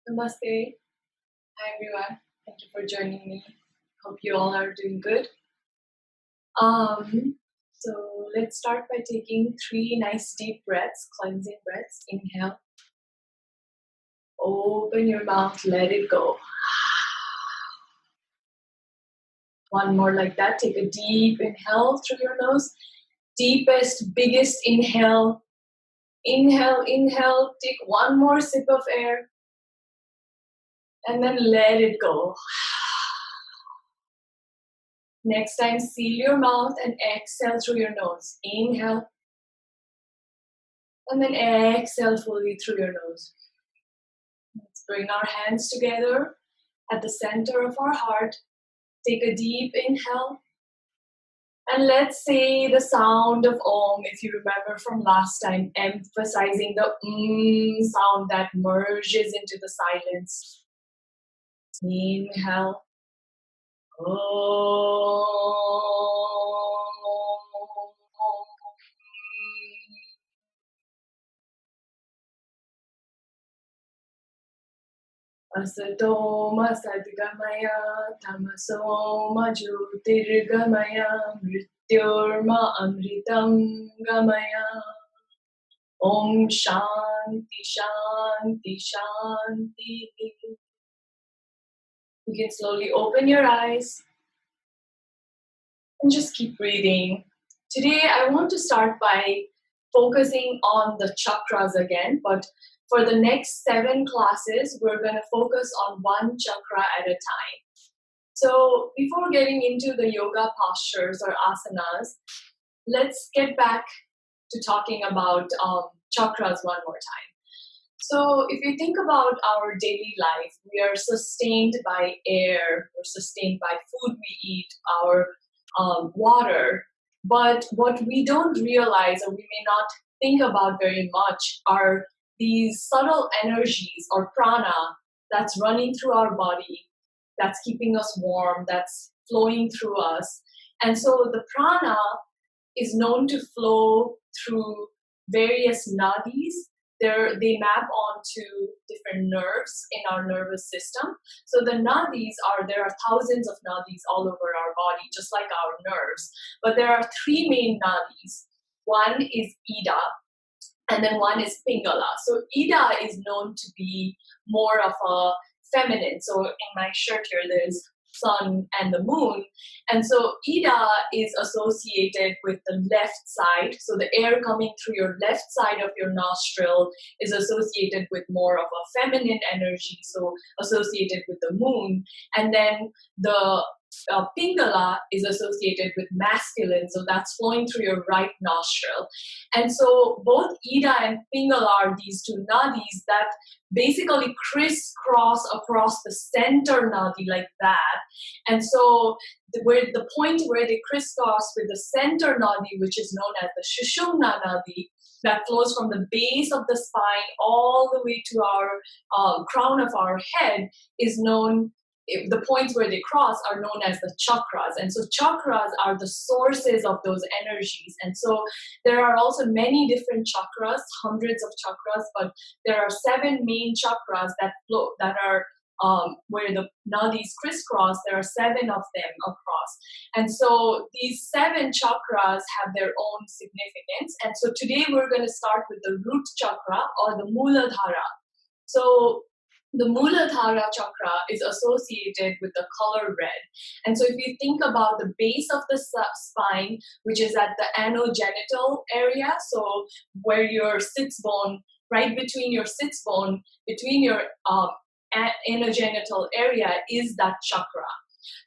Namaste. Hi everyone. Thank you for joining me. Hope you all are doing good. So let's start by taking 3 nice deep breaths, cleansing breaths. Inhale. Open your mouth, let it go. One more like that. Take a deep inhale through your nose. Deepest, biggest inhale. Inhale, inhale. Take one more sip of air. And then let it go. Next time, seal your mouth and exhale through your nose. Inhale. And then exhale fully through your nose. Let's bring our hands together at the center of our heart. Take a deep inhale. And let's say the sound of Om, if you remember from last time, emphasizing the sound that merges into the silence. Inhale. Asatoma sadgamaya tamasoma jyotirgamaya mrityorma amritam gamaya. Om Shanti Shanti Shanti. You can slowly open your eyes and just keep breathing. Today I want to start by focusing on the chakras again, but for the next 7 classes, we're going to focus on one chakra at a time. So before getting into the yoga postures or asanas, let's get back to talking about chakras one more time. So if you think about our daily life, we are sustained by air, we're sustained by food we eat, our water. But what we don't realize, or we may not think about very much, are these subtle energies or prana that's running through our body, that's keeping us warm, that's flowing through us. And so the prana is known to flow through various nadis. They map onto different nerves in our nervous system. So the nadis there are thousands of nadis all over our body, just like our nerves. But there are 3 main nadis. One is Ida, and then one is Pingala. So Ida is known to be more of a feminine. So in my shirt here, there's sun and the moon. And so Ida is associated with the left side. So the air coming through your left side of your nostril is associated with more of a feminine energy, so associated with the moon. And then the Pingala is associated with masculine, so that's flowing through your right nostril. And so both Ida and Pingala are these 2 nadis that basically crisscross across the center nadi like that. And so the point where they crisscross with the center nadi, which is known as the Sushumna nadi, that flows from the base of the spine all the way to our crown of our head, is known. The points where they cross are known as the chakras. And so chakras are the sources of those energies. And so there are also many different chakras, hundreds of chakras, but there are 7 main chakras that flow, that are where the nadis crisscross. There are 7 of them across. And so these 7 chakras have their own significance. And so today we're going to start with the root chakra or the Muladhara. So the Muladhara chakra is associated with the color red. And so if you think about the base of the spine, which is at the anogenital area, so where your sits bone, right between your sits bone, between your anogenital area is that chakra.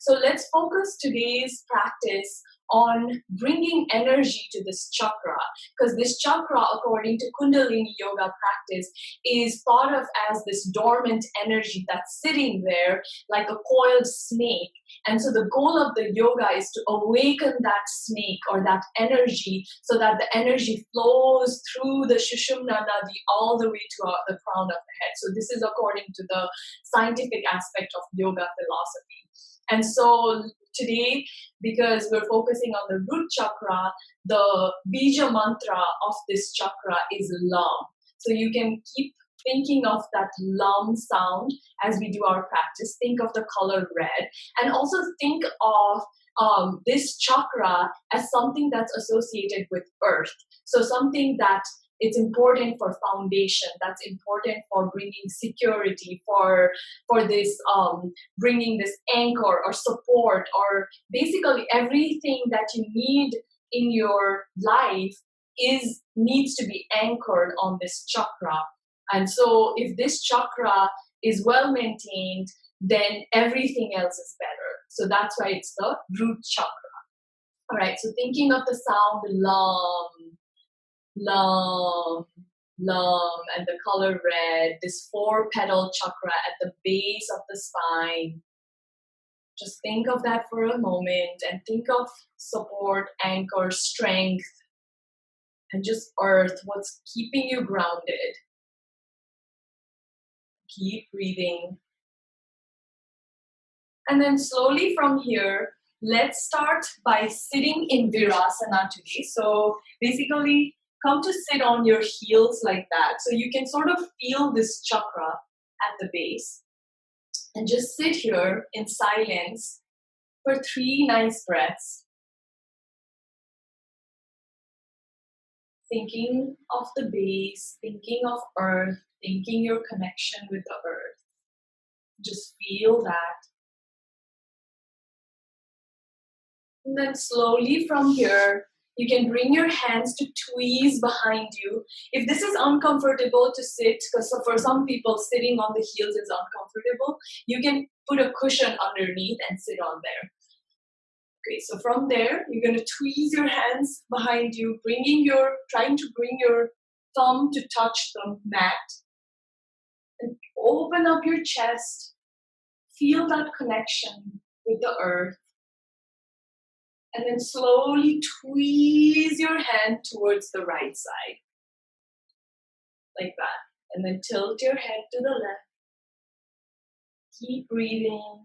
So let's focus today's practice on bringing energy to this chakra, because this chakra, according to Kundalini yoga practice, is thought of as this dormant energy that's sitting there like a coiled snake. And so the goal of the yoga is to awaken that snake or that energy so that the energy flows through the Sushumna nadi all the way to the crown of the head. So this is according to the scientific aspect of yoga philosophy. And so today, because we're focusing on the root chakra, the bija mantra of this chakra is Lam. So you can keep thinking of that lum sound as we do our practice. Think of the color red, and also think of this chakra as something that's associated with earth. So something that it's important for foundation, that's important for bringing security, for this bringing this anchor or support, or basically everything that you need in your life needs to be anchored on this chakra. And so if this chakra is well maintained, then everything else is better. So that's why it's the root chakra. All right, so thinking of the sound lum, lum, lum, and the color red, this 4-petal chakra at the base of the spine. Just think of that for a moment and think of support, anchor, strength, and just earth, what's keeping you grounded. Keep breathing. And then slowly from here, let's start by sitting in Virasana today. So basically, come to sit on your heels like that. So you can sort of feel this chakra at the base. And just sit here in silence for 3 nice breaths. Thinking of the base, thinking of earth, thinking your connection with the earth. Just feel that. And then slowly from here, you can bring your hands to tweeze behind you. If this is uncomfortable to sit, because for some people sitting on the heels is uncomfortable, you can put a cushion underneath and sit on there. Okay, so from there, you're going to tweeze your hands behind you, trying to bring your thumb to touch the mat. And open up your chest. Feel that connection with the earth. And then slowly tweeze your hand towards the right side. Like that. And then tilt your head to the left. Keep breathing.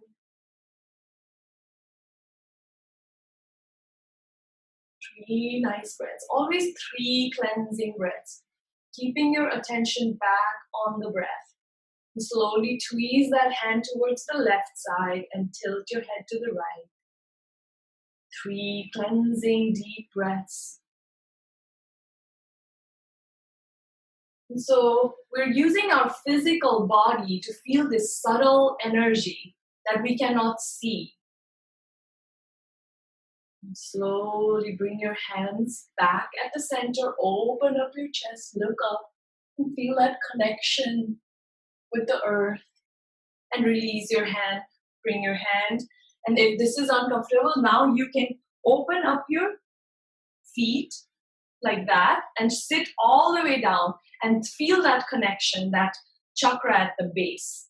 Three nice breaths. Always 3 cleansing breaths. Keeping your attention back on the breath. And slowly tweeze that hand towards the left side and tilt your head to the right. 3 cleansing deep breaths. And so we're using our physical body to feel this subtle energy that we cannot see. And slowly bring your hands back at the center, open up your chest, look up, and feel that connection with the earth. And release your hand, bring your hand. And if this is uncomfortable, now you can open up your feet like that and sit all the way down and feel that connection, that chakra at the base.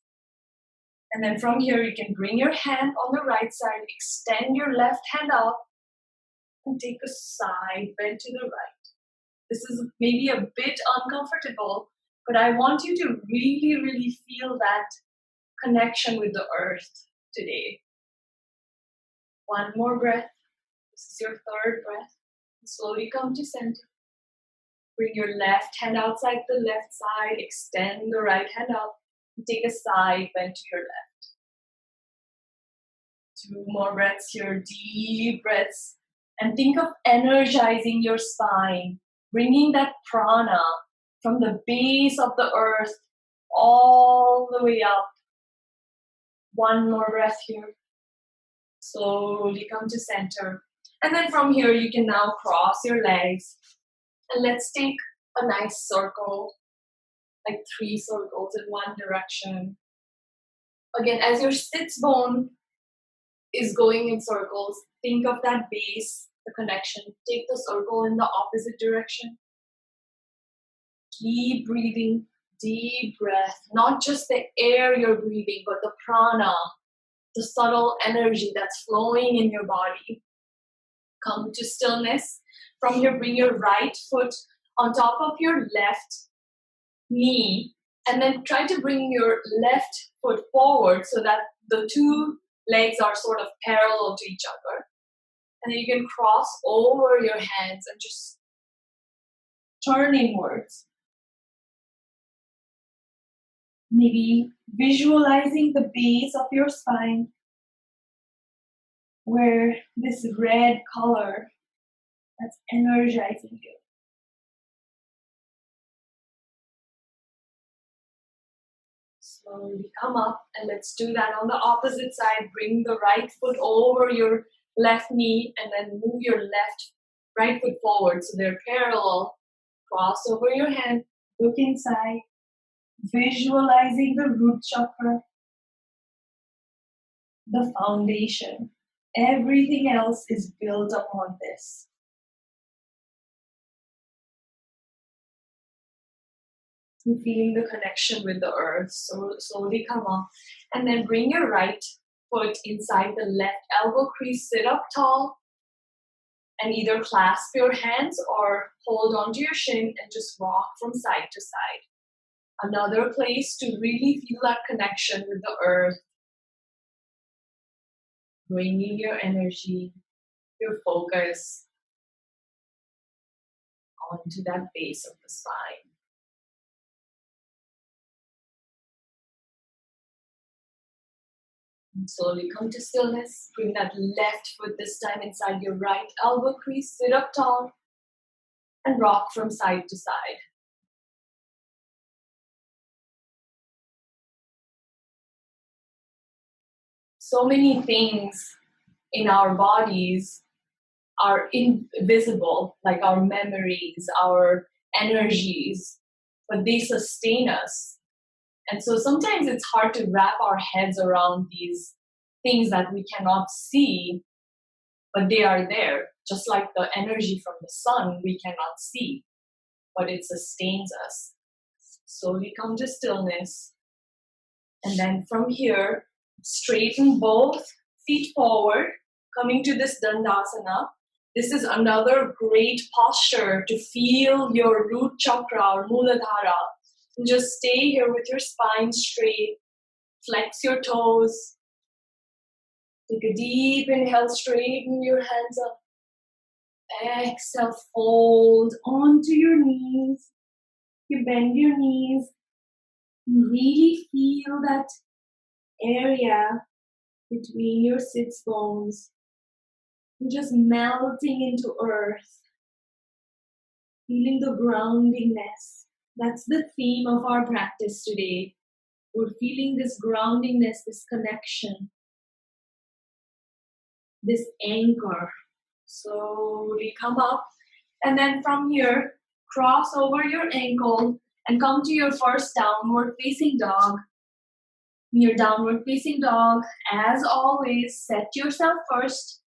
And then from here, you can bring your hand on the right side, extend your left hand up, and take a side bend to the right. This is maybe a bit uncomfortable, but I want you to really, really feel that connection with the earth today. One more breath. This is your 3rd breath. Slowly come to center. Bring your left hand outside the left side. Extend the right hand up. And take a side bend to your left. 2 more breaths here. Deep breaths. And think of energizing your spine. Bringing that prana from the base of the earth all the way up. 1 more breath here. Slowly come to center. And then from here, you can now cross your legs. And let's take a nice circle, like 3 circles in one direction. Again, as your sits bone is going in circles, think of that base, the connection. Take the circle in the opposite direction. Keep breathing, deep breath. Not just the air you're breathing, but the prana, the subtle energy that's flowing in your body. Come to stillness. From here, bring your right foot on top of your left knee, and then try to bring your left foot forward so that the 2 legs are sort of parallel to each other. And then you can cross over your hands and just turn inwards. Maybe visualizing the base of your spine where this red color that's energizing you. Slowly come up, and let's do that on the opposite side. Bring the right foot over your left knee and then move your right foot forward so they're parallel. Cross over your hand, look inside, visualizing the root chakra, the foundation. Everything else is built upon this. You're feeling the connection with the earth. So slowly come up, and then bring your right foot inside the left elbow crease. Sit up tall and either clasp your hands or hold onto your shin and just rock from side to side. Another place to really feel that connection with the earth. Bringing your energy, your focus onto that base of the spine. And slowly come to stillness. Bring that left foot this time inside your right elbow crease. Sit up tall and rock from side to side. So many things in our bodies are invisible, like our memories, our energies, but they sustain us. And so sometimes it's hard to wrap our heads around these things that we cannot see, but they are there. Just like the energy from the sun, we cannot see, but it sustains us. Slowly come to stillness. And then from here, straighten both feet forward, coming to this Dandasana. This is another great posture to feel your root chakra or Muladhara. And just stay here with your spine straight. Flex your toes. Take a deep inhale, straighten your hands up. Exhale, fold onto your knees. You bend your knees. You really feel that area between your sits bones. You're just melting into earth. Feeling the groundingness. That's the theme of our practice today. We're feeling this groundingness, this connection, this anchor. Slowly come up, and then from here, cross over your ankle and come to your first downward facing dog. In your downward facing dog, as always, set yourself first.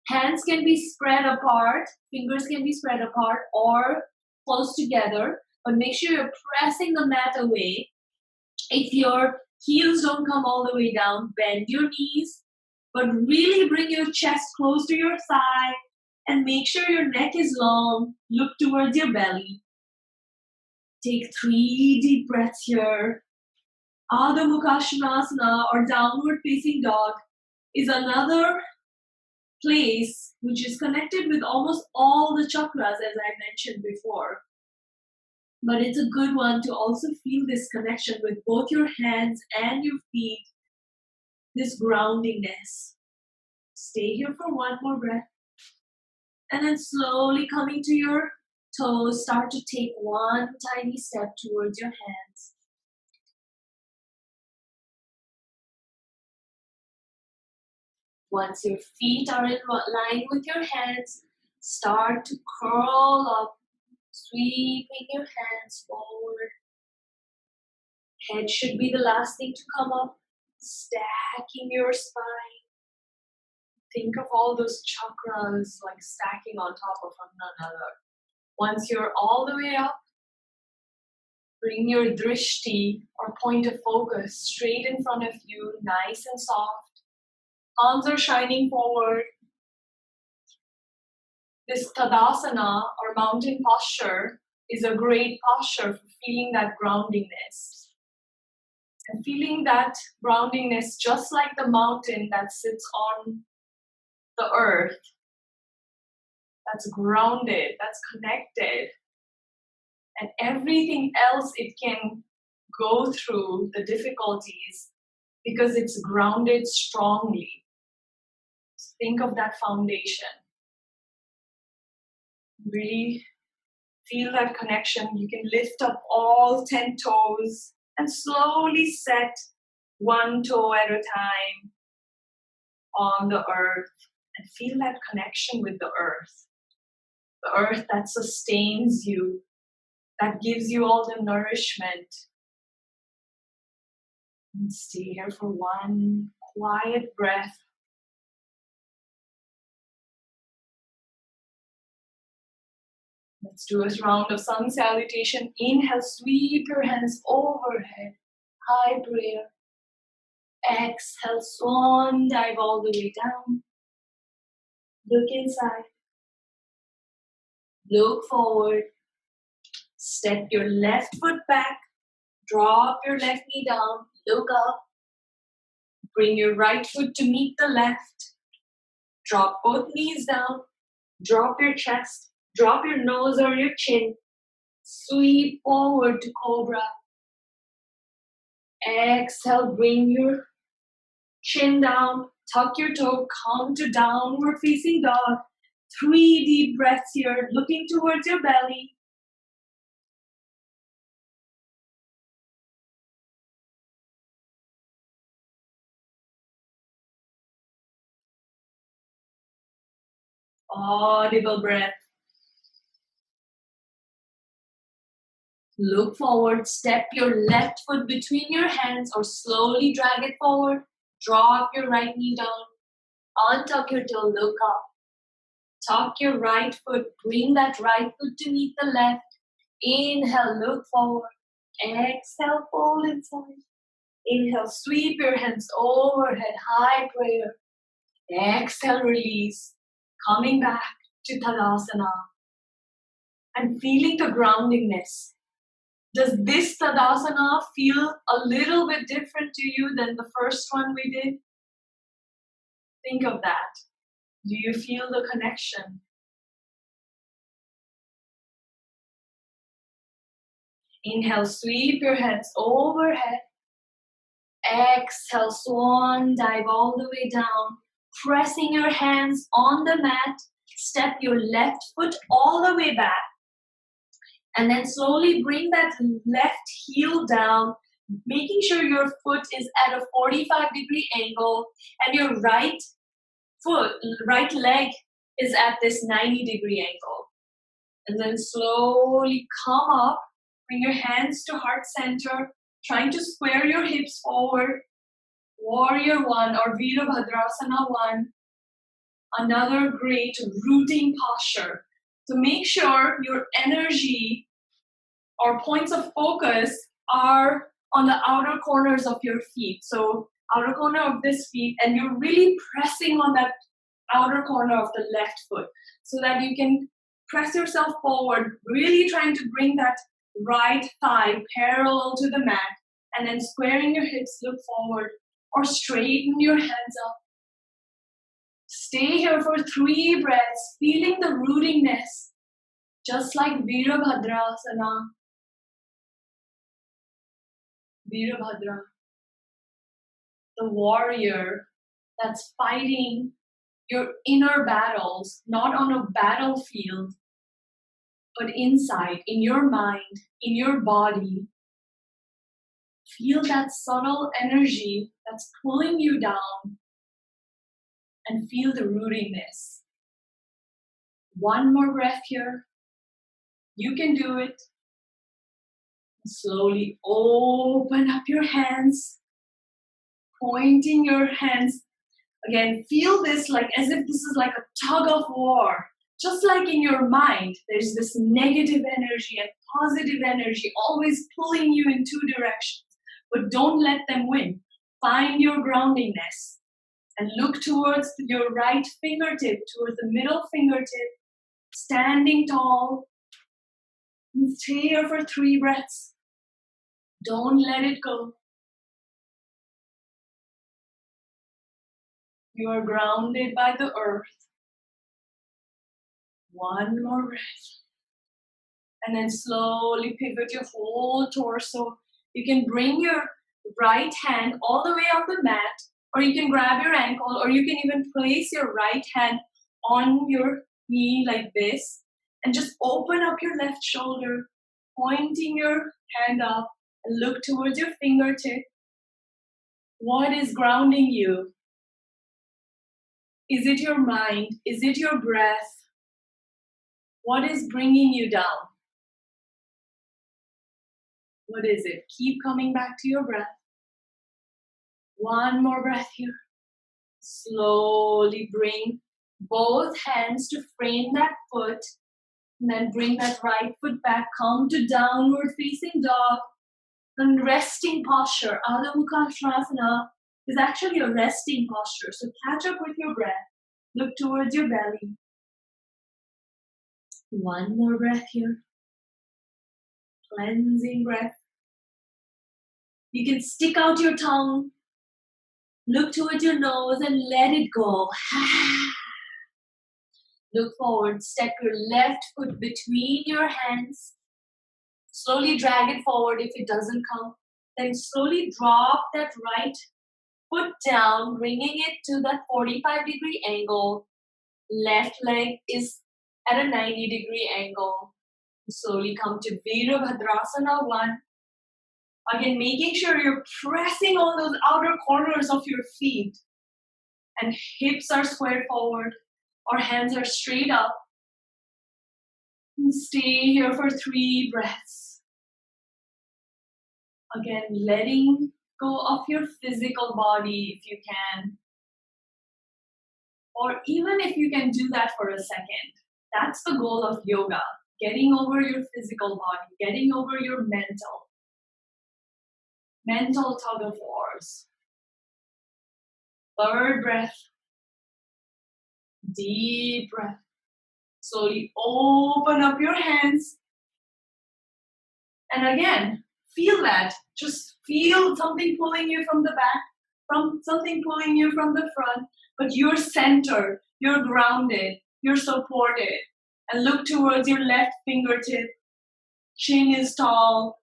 Hands can be spread apart, fingers can be spread apart or close together, but make sure you're pressing the mat away. If your heels don't come all the way down, bend your knees, but really bring your chest close to your thigh and make sure your neck is long. Look towards your belly. Take 3 deep breaths here. Adho Mukha Svanasana or downward facing dog is another place which is connected with almost all the chakras, as I mentioned before. But it's a good one to also feel this connection with both your hands and your feet, this groundingness. Stay here for one more breath. And then slowly coming to your toes, start to take one tiny step towards your hands. Once your feet are in line with your hands, start to curl up, sweeping your hands forward. Head should be the last thing to come up, stacking your spine. Think of all those chakras like stacking on top of one another. Once you're all the way up, bring your drishti or point of focus straight in front of you, nice and soft. Arms are shining forward. This Tadasana or mountain posture is a great posture for feeling that groundingness. And feeling that groundingness just like the mountain that sits on the earth. That's grounded, that's connected. And everything else it can go through the difficulties because it's grounded strongly. So think of that foundation. Really feel that connection. You can lift up all 10 toes and slowly set one toe at a time on the earth and feel that connection with the earth. The earth that sustains you, that gives you all the nourishment. And stay here for one quiet breath. Let's do a round of sun salutation. Inhale, sweep your hands overhead. High prayer. Exhale, swan dive all the way down. Look inside. Look forward. Step your left foot back. Drop your left knee down. Look up. Bring your right foot to meet the left. Drop both knees down. Drop your chest. Drop your nose or your chin. Sweep forward to cobra. Exhale, bring your chin down. Tuck your toe. Come to downward facing dog. 3 deep breaths here, looking towards your belly. Audible breath. Look forward, step your left foot between your hands or slowly drag it forward. Drop your right knee down. Untuck your toe, look up. Tuck your right foot, bring that right foot to meet the left. Inhale, look forward. Exhale, fold inside. Inhale, sweep your hands overhead, high prayer. Exhale, release. Coming back to Tadasana. And feeling the groundingness. Does this Tadasana feel a little bit different to you than the first one we did? Think of that. Do you feel the connection? Inhale, sweep your hands overhead. Exhale, swan dive all the way down. Pressing your hands on the mat. Step your left foot all the way back. And then slowly bring that left heel down, making sure your foot is at a 45-degree angle and your right leg is at this 90-degree angle. And then slowly come up, bring your hands to heart center, trying to square your hips forward. Warrior 1 or Virabhadrasana 1. Another great rooting posture. So make sure your energy or points of focus are on the outer corners of your feet. So outer corner of this feet, and you're really pressing on that outer corner of the left foot so that you can press yourself forward, really trying to bring that right thigh parallel to the mat, and then squaring your hips, look forward, or straighten your hands up. Stay here for 3 breaths, feeling the rootingness, just like Virabhadrasana. Virabhadra, the warrior that's fighting your inner battles, not on a battlefield, but inside, in your mind, in your body. Feel that subtle energy that's pulling you down and feel the rootiness. 1 more breath here. You can do it. Slowly open up your hands, pointing your hands. Again, feel this like as if this is like a tug of war. Just like in your mind, there's this negative energy and positive energy always pulling you in 2 directions. But don't let them win. Find your groundingness and look towards your right fingertip, towards the middle fingertip, standing tall. And stay here for 3 breaths. Don't let it go. You are grounded by the earth. 1 more breath. And then slowly pivot your whole torso. You can bring your right hand all the way on the mat, or you can grab your ankle, or you can even place your right hand on your knee like this, and just open up your left shoulder, pointing your hand up, and look towards your fingertip. What is grounding you? Is it your mind? Is it your breath? What is bringing you down? What is it? Keep coming back to your breath. One more breath here. Slowly bring both hands to frame that foot, and then bring that right foot back. Come to downward facing dog. And resting posture, Adho Mukha Svanasana, is actually a resting posture. So catch up with your breath. Look towards your belly. One more breath here. Cleansing breath. You can stick out your tongue. Look towards your nose and let it go. Look forward. Step your left foot between your hands. Slowly drag it forward if it doesn't come. Then slowly drop that right foot down, bringing it to that 45-degree angle. Left leg is at a 90-degree angle. Slowly come to Virabhadrasana 1. Again, making sure you're pressing on those outer corners of your feet. And hips are squared forward. Our hands are straight up. And stay here for 3 breaths. Again, letting go of your physical body if you can. Or even if you can do that for a second. That's the goal of yoga. Getting over your physical body. Getting over your mental tug of wars. 3rd breath. Deep breath. Slowly open up your hands. And again, feel that. Just feel something pulling you from the back, something pulling you from the front, but you're centered, you're grounded, you're supported. And look towards your left fingertip. Chin is tall.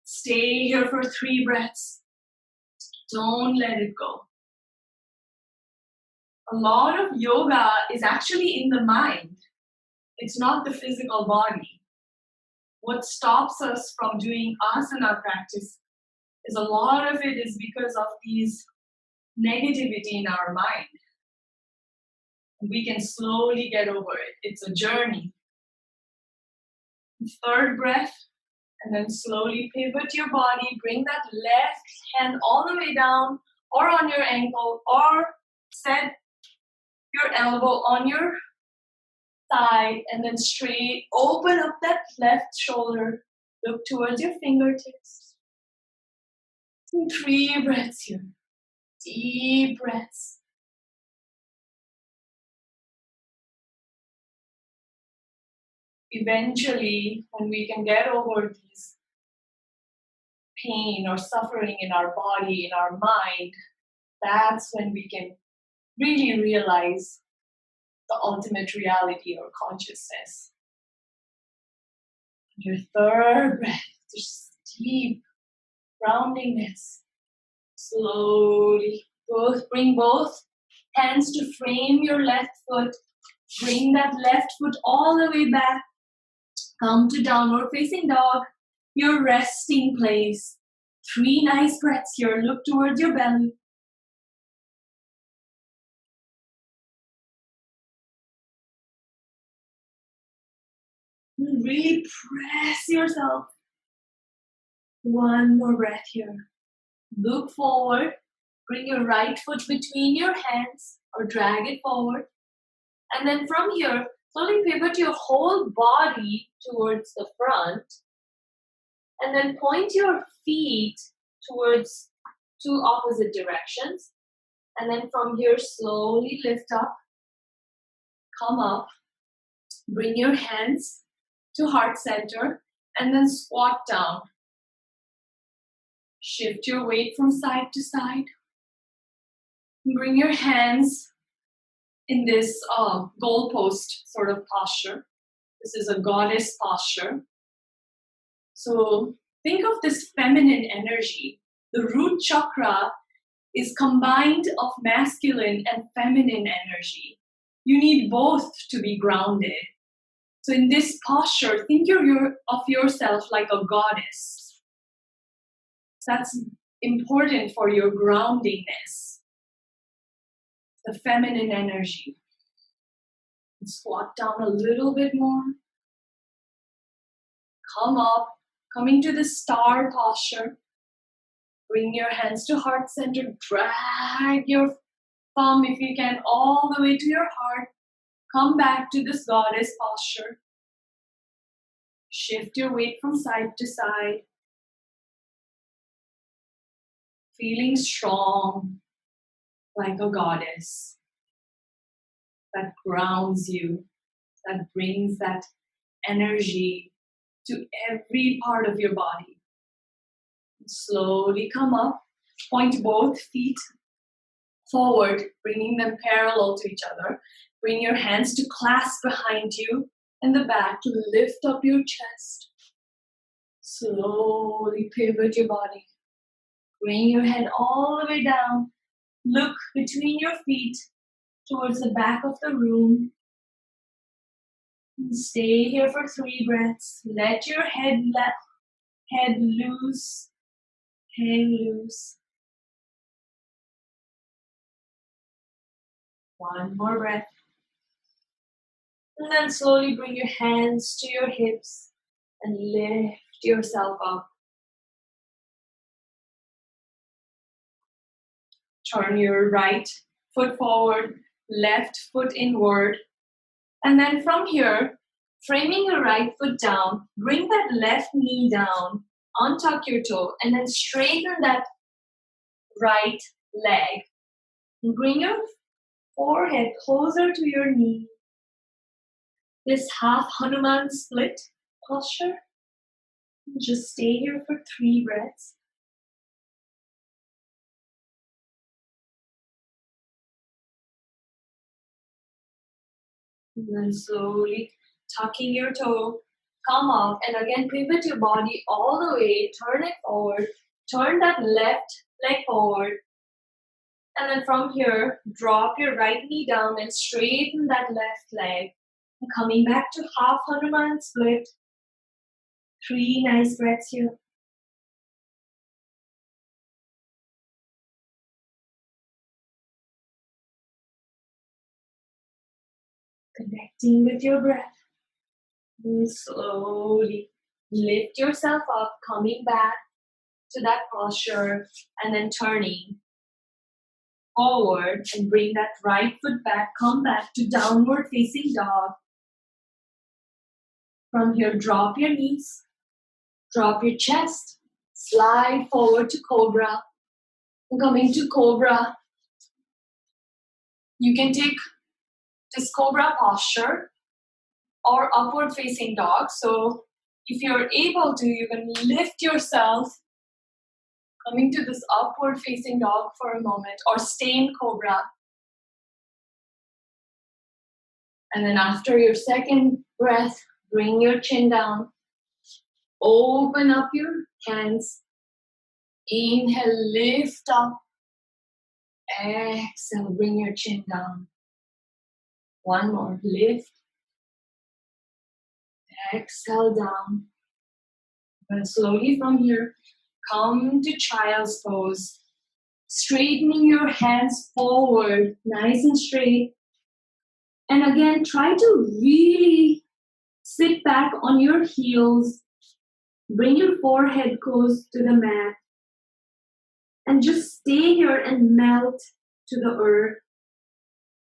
Stay here for 3 breaths. Don't let it go. A lot of yoga is actually in the mind. It's not the physical body. What stops us from doing asana practice is a lot of it is because of these negativity in our mind. We can slowly get over it. It's a journey. 3rd breath, and then slowly pivot your body. Bring that left hand all the way down, or on your ankle, or set your elbow on your side, and then straight. Open up that left shoulder. Look towards your fingertips. 3 breaths here. Deep breaths. Eventually, when we can get over these pain or suffering in our body, in our mind, that's when we can really realize the ultimate reality or consciousness. Your 3rd breath, just deep groundingness. Slowly, bring both hands to frame your left foot. Bring that left foot all the way back. Come to downward facing dog, your resting place. 3 nice breaths here. Look towards your belly. Really press yourself. 1 more breath here. Look forward. Bring your right foot between your hands or drag it forward. And then from here, slowly pivot your whole body towards the front. And then point your feet towards 2 opposite directions. And then from here, slowly lift up. Come up. Bring your hands to heart center. And then squat down. Shift your weight from side to side. Bring your hands in this goalpost sort of posture. This is a goddess posture. So think of this feminine energy. The root chakra is combined of masculine and feminine energy. You need both to be grounded. So in this posture, think of yourself like a goddess. That's important for your groundingness. The feminine energy. Squat down a little bit more. Come up, coming to the star posture. Bring your hands to heart center. Drag your thumb, if you can, all the way to your heart. Come back to this goddess posture. Shift your weight from side to side. Feeling strong like a goddess. That grounds you. That brings that energy to every part of your body. Slowly come up. Point both feet forward, bringing them parallel to each other. Bring your hands to clasp behind you and the back to lift up your chest. Slowly pivot your body. Bring your head all the way down. Look between your feet towards the back of the room. And stay here for 3 breaths. Let your head loose. Hang loose. 1 more breath. And then slowly bring your hands to your hips and lift yourself up. Turn your right foot forward, left foot inward. And then from here, framing your right foot down, bring that left knee down, untuck your toe, and then straighten that right leg. And bring your forehead closer to your knee. This half Hanuman split posture. Just stay here for 3 breaths. And then slowly tucking your toe, come up and again pivot your body all the way, turn it forward, turn that left leg forward. And then from here, drop your right knee down and straighten that left leg. And coming back to half Hanuman split. 3 nice breaths here. Connecting with your breath. And slowly lift yourself up, coming back to that posture, and then turning forward and bring that right foot back, come back to downward facing dog. From here, drop your knees, drop your chest, slide forward to cobra. Coming to cobra, you can take this cobra posture or upward facing dog. So if you're able to, you can lift yourself coming to this upward facing dog for a moment, or stay in cobra. And then after your second breath, bring your chin down. Open up your hands. Inhale, lift up. Exhale, bring your chin down. 1 more, lift. Exhale down. And slowly from here, come to child's pose. Straightening your hands forward, nice and straight. And again, try to really sit back on your heels. Bring your forehead close to the mat. And just stay here and melt to the earth.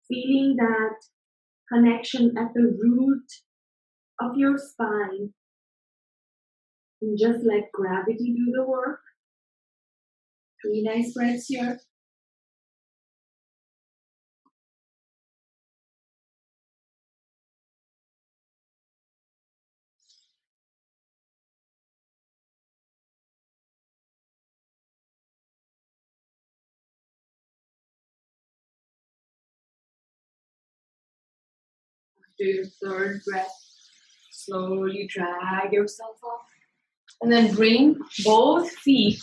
Feeling that connection at the root of your spine. And just let gravity do the work. 3 nice breaths here. After your 3rd breath, slowly drag yourself up. And then bring both feet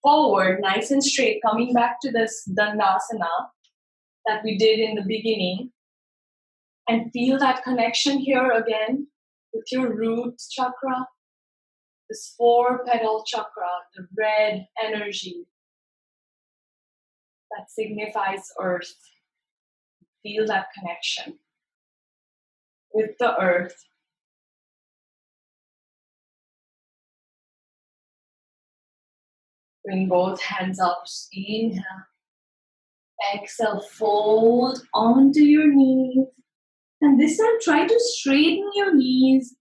forward, nice and straight, coming back to this Dandasana that we did in the beginning. And feel that connection here again with your root chakra, this 4-petal chakra, the red energy that signifies earth. Feel that connection with the earth. Bring both hands up. Inhale. Exhale. Fold onto your knees. And this time try to straighten your knees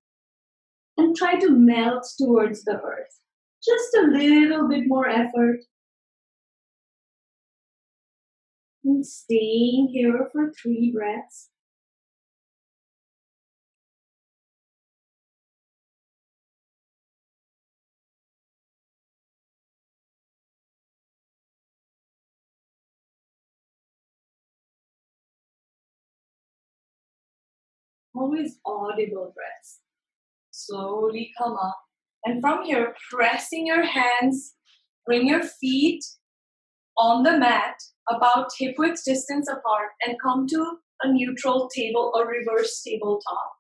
and try to melt towards the earth. Just a little bit more effort. And staying here for 3 breaths. Always audible breaths. Slowly come up. And from here, pressing your hands, bring your feet on the mat about hip-width distance apart and come to a neutral table or reverse tabletop.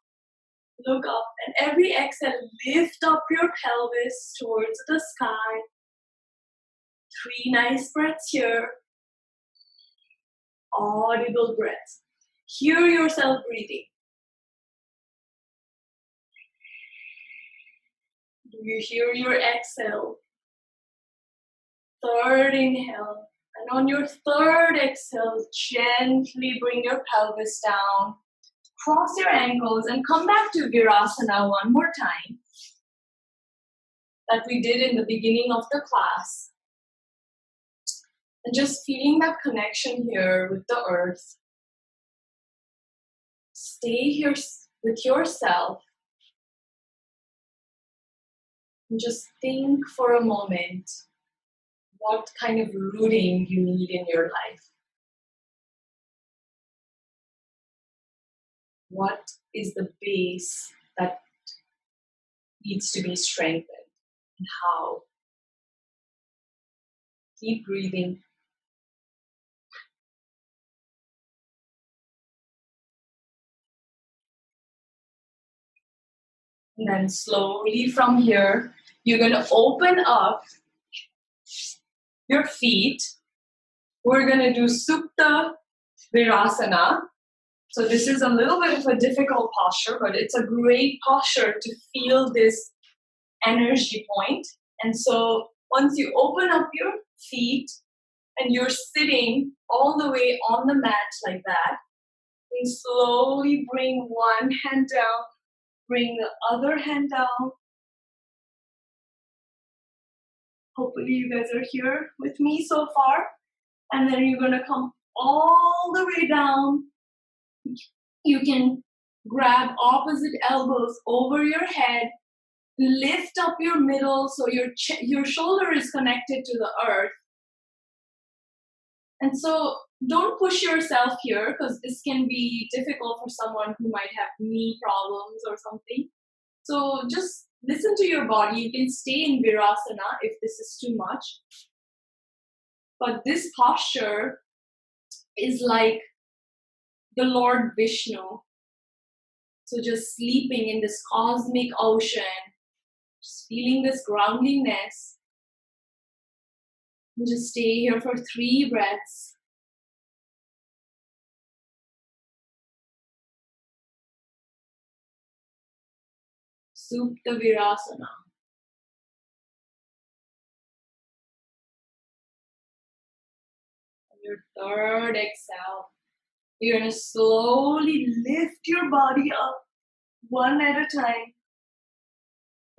Look up and every exhale, lift up your pelvis towards the sky. 3 nice breaths here. Audible breaths. Hear yourself breathing. Do you hear your exhale? 3rd inhale. And on your 3rd exhale, gently bring your pelvis down. Cross your ankles and come back to Virasana one more time. That we did in the beginning of the class. And just feeling that connection here with the earth. Stay here with yourself. And just think for a moment what kind of rooting you need in your life. What is the base that needs to be strengthened and how? Keep breathing. And then slowly from here, you're going to open up your feet. We're going to do Supta Virasana. So this is a little bit of a difficult posture, but it's a great posture to feel this energy point. And so once you open up your feet and you're sitting all the way on the mat like that, then slowly bring one hand down, bring the other hand down. Hopefully you guys are here with me so far. And then you're going to come all the way down. You can grab opposite elbows over your head. Lift up your middle so your shoulder is connected to the earth. And so don't push yourself here because this can be difficult for someone who might have knee problems or something. So just listen to your body. You can stay in Virasana if this is too much. But this posture is like the Lord Vishnu. So just sleeping in this cosmic ocean, just feeling this groundingness. And just stay here for 3 breaths. Supta Virasana. On your 3rd exhale, you're going to slowly lift your body up one at a time.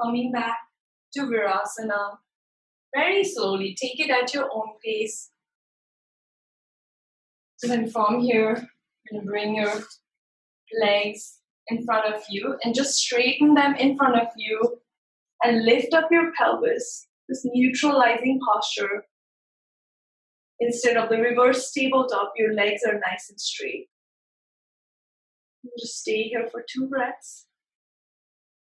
Coming back to Virasana. Very slowly, take it at your own pace. So then from here, you're going to bring your legs in front of you and just straighten them in front of you and lift up your pelvis, this neutralizing posture. Instead of the reverse tabletop, your legs are nice and straight. You just stay here for 2 breaths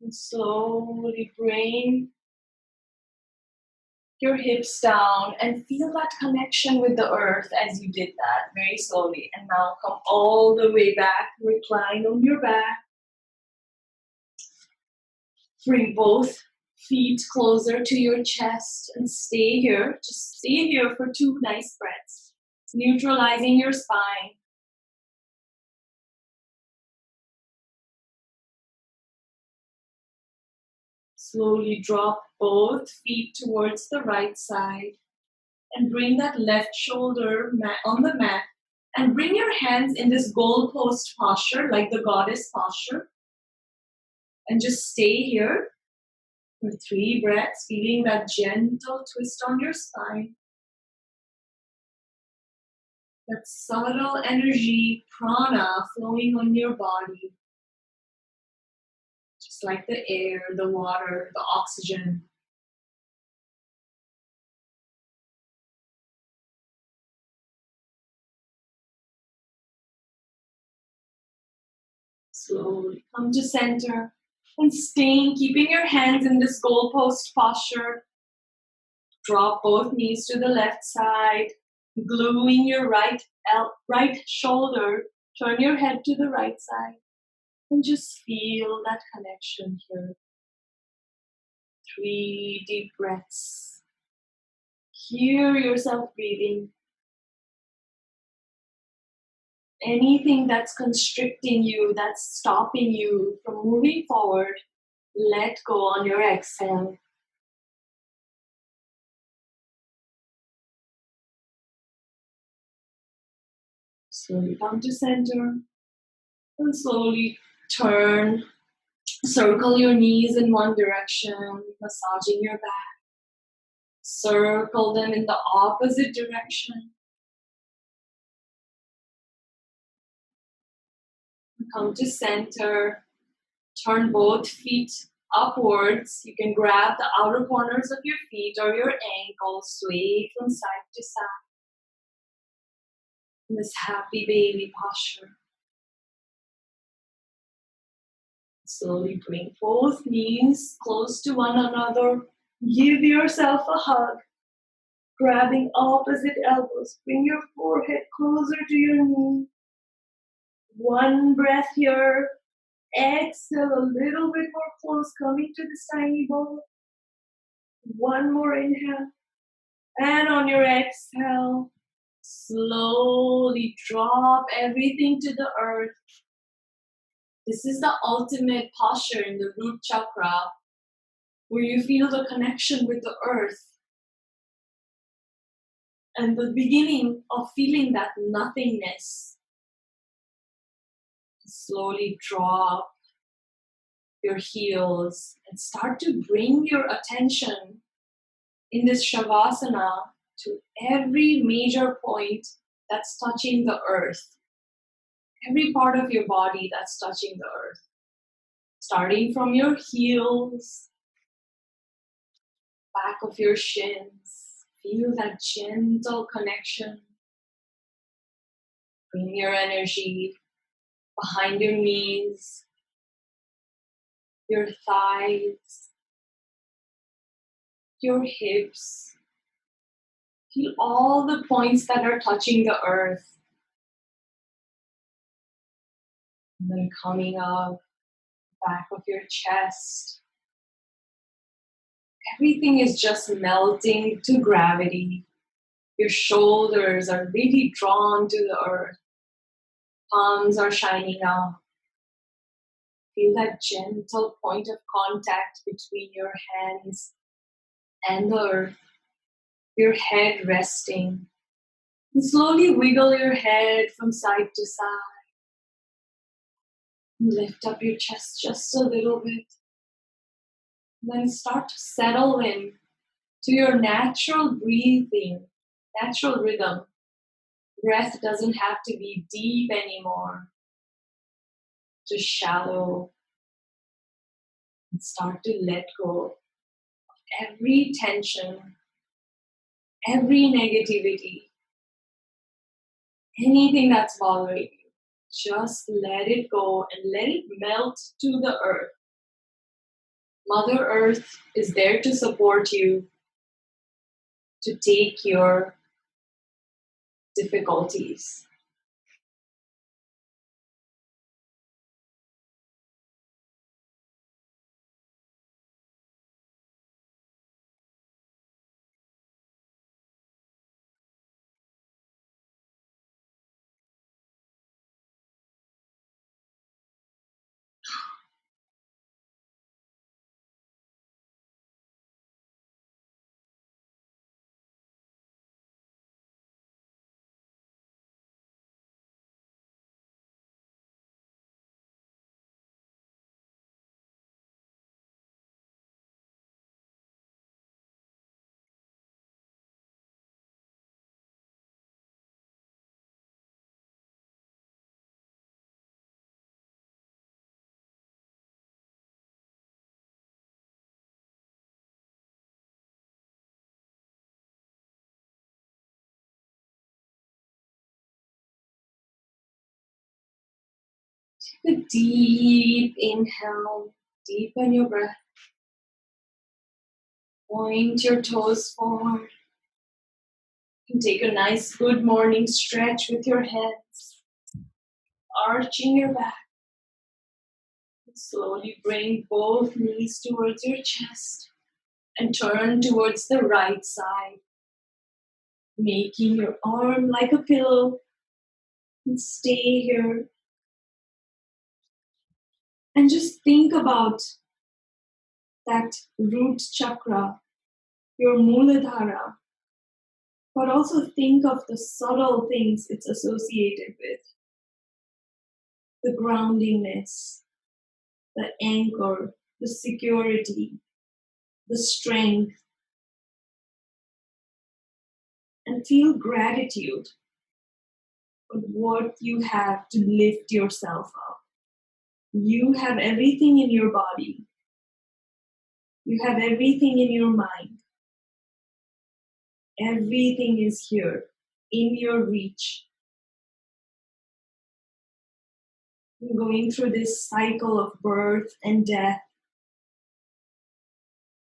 and slowly bring your hips down and feel that connection with the earth as you did that very slowly. And now come all the way back, recline on your back. Bring both feet closer to your chest and stay here. Just stay here for 2 nice breaths, neutralizing your spine. Slowly drop both feet towards the right side and bring that left shoulder on the mat and bring your hands in this goalpost posture, like the goddess posture. And just stay here for 3 breaths, feeling that gentle twist on your spine. That subtle energy, prana, flowing on your body. Just like the air, the water, the oxygen. Slowly come to center and staying, keeping your hands in this goalpost posture. Drop both knees to the left side, gluing your right shoulder. Turn your head to the right side and just feel that connection here. 3 deep breaths. Hear yourself breathing. Anything that's constricting you, that's stopping you from moving forward, let go on your exhale. Slowly come to center and slowly turn. Circle your knees in one direction, massaging your back. Circle them in the opposite direction. Come to center. Turn both feet upwards. You can grab the outer corners of your feet or your ankles, sway from side to side. In this happy baby posture. Slowly bring both knees close to one another. Give yourself a hug. Grabbing opposite elbows. Bring your forehead closer to your knee. One breath here. Exhale a little bit more close, coming to this tiny ball. One more inhale. And on your exhale, slowly drop everything to the earth. This is the ultimate posture in the root chakra, where you feel the connection with the earth. And the beginning of feeling that nothingness. Slowly drop your heels and start to bring your attention in this shavasana to every major point that's touching the earth. Every part of your body that's touching the earth. Starting from your heels, back of your shins. Feel that gentle connection. Bring your energy behind your knees, your thighs, your hips. Feel all the points that are touching the earth. And then coming up, back of your chest. Everything is just melting to gravity. Your shoulders are really drawn to the earth. Palms are shining out. Feel that gentle point of contact between your hands and the earth. Your head resting. And slowly wiggle your head from side to side. Lift up your chest just a little bit. Then start to settle in to your natural breathing, natural rhythm. Breath doesn't have to be deep anymore. Just shallow. And start to let go of every tension, every negativity, anything that's bothering you. Just let it go and let it melt to the earth. Mother Earth is there to support you. to take your difficulties. A deep inhale, deepen your breath. Point your toes forward. And take a nice good morning stretch with your hands, arching your back. And slowly bring both knees towards your chest and turn towards the right side, making your arm like a pillow. And stay here. And just think about that root chakra, your Muladhara, but also think of the subtle things it's associated with. The groundingness, the anchor, the security, the strength, and feel gratitude for what you have to lift yourself up. You have everything in your body. You have everything in your mind. Everything is here in your reach. Going through this cycle of birth and death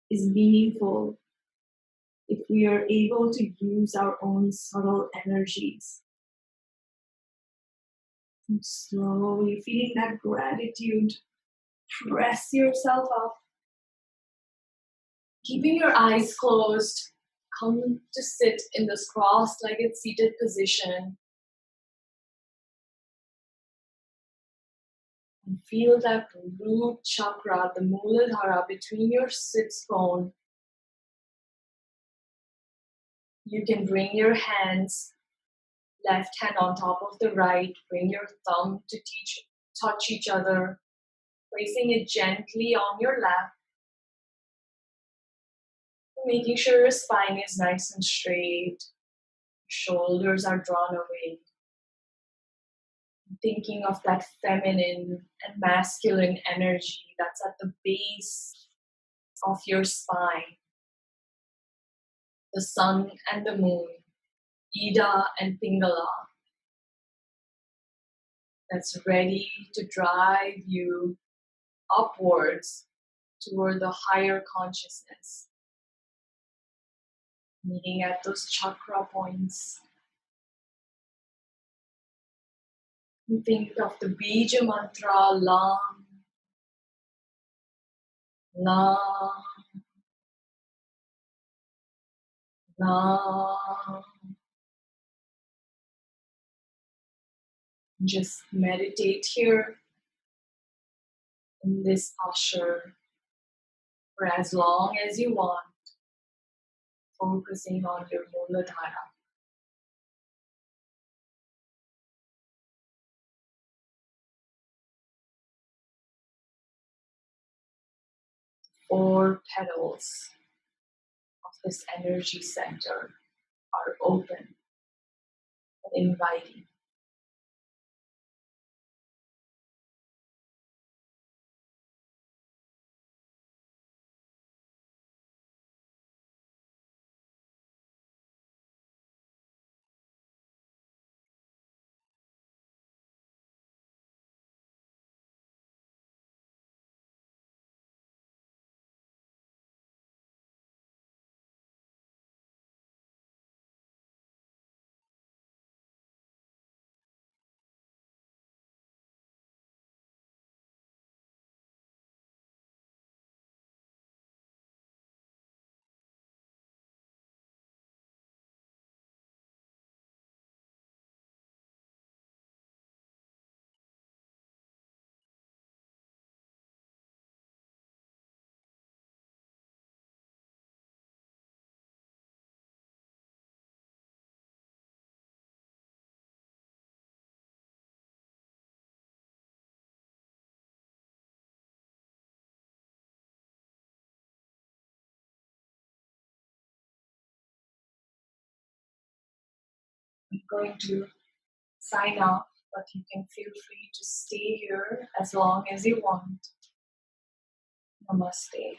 is meaningful if we are able to use our own subtle energies. And slowly feeling that gratitude, press yourself up. Keeping your eyes closed, come to sit in this cross-legged seated position. And feel that root chakra, the Muladhara, between your sits bone. You can bring your hands, left hand on top of the right, bring your thumb to touch each other, placing it gently on your lap, making sure your spine is nice and straight, shoulders are drawn away. Thinking of that feminine and masculine energy that's at the base of your spine. The sun and the moon, Ida and Pingala, that's ready to drive you upwards toward the higher consciousness. Meeting at those chakra points. You think of the Bija mantra, Lam, Lam, Lam. Just meditate here in this posture for as long as you want, focusing on your Muladhara. 4 petals of this energy center are open and inviting. going to sign off, but you can feel free to stay here as long as you want. Namaste.